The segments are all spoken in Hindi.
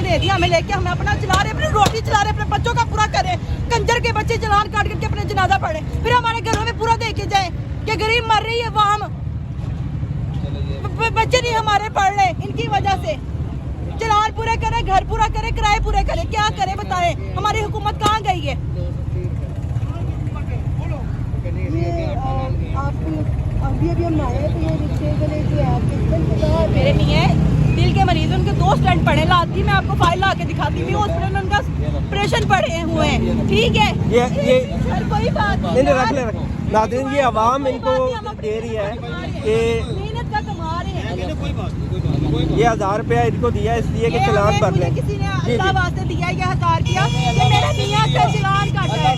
दे दिया हमें लेके, हम अपना चला रहे, अपनी रोटी चला रहे, अपने बच्चों का पूरा करें। कंजर के बच्चे चलान काट करके अपने जनाजा पड़े, फिर हमारे घरों में पूरा दे के जाए कि गरीब मर रही है, वाम बच्चे नहीं हमारे पढ़ रहे इनकी वजह से। चलान पूरे करे, घर पूरा करे, किराए पूरे करे, क्या करे बताए? हमारी हुकूमत कहाँ गई है? मेरे नहीं है दिल के मरीज, उनके 2 स्टेंट पड़े, लाती मैं आपको फाइल ला के दिखाती हूँ, हॉस्पिटल में उनका ऑपरेशन पड़े हुए हैं, ठीक है। ये सर कोई बात नहीं, रख ले नाज़रीन, ये आवाम इनको दे रही है कि मेहनत का कमा रहे हैं। ये 1000 रुपया इनको दिया इसलिए कि चलान भर लें। किसी ने अल्लाह वास्ते दिया या हकार किया कि मेरा मियां का चलान काटा है,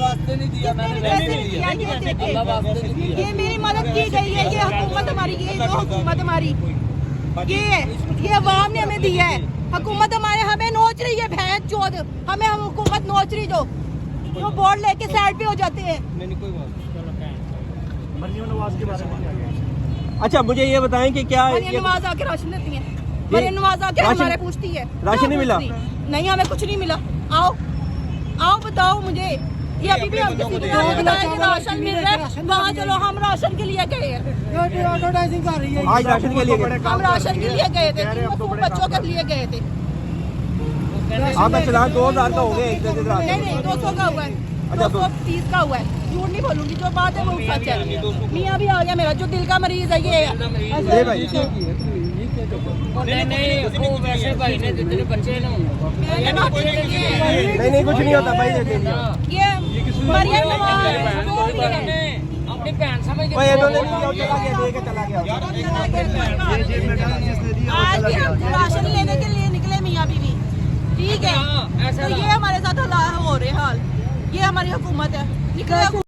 ये मेरी मदद की गई है, ये हुकूमत हमारी, ये जो हुकूमत हमारी ये अवाम ने हमें दिया है। हुकूमत हमारे हमें नोच रही है, भैंस चोद हमें हम हुकूमत नोच रही, जो बोर्ड लेके साइड पे हो जाते हैं। अच्छा मुझे ये बताएं कि क्या मरियम नवाज आके राशन देती है, मरियम नवाज आके हमारे पूछती है राशन नहीं मिला? नहीं हमें कुछ नहीं मिला। आओ आओ बताओ मुझे, ये अभी भी हम किसी को बताया कि राशन मिल रहा है, वहाँ चलो हम राशन के लिए गए हैं, एडवर्टाइजिंग कर रही है आज राशन के लिए गए? हम राशन के लिए गए थे, बच्चों के लिए गए थे। आपका चलान 2000 का हो गया? नहीं 200 का हुआ है, 230 का हुआ है, झूठ नहीं बोलूंगी, जो बात है वो सच है। मियाँ भी आ गया मेरा, जो दिल का मरीज है ये नहीं वो वैसे भाई ने जितने बच्चे ना नहीं कुछ नहीं होता भाई, ये मरियम नवाज अपनी बहन समझ के चला गया। आज भी हम राशन लेने के लिए निकले मियाँ बीवी, ठीक है। तो ये हमारे साथ हो रहे हाल, ये हमारी हुकूमत है, निकले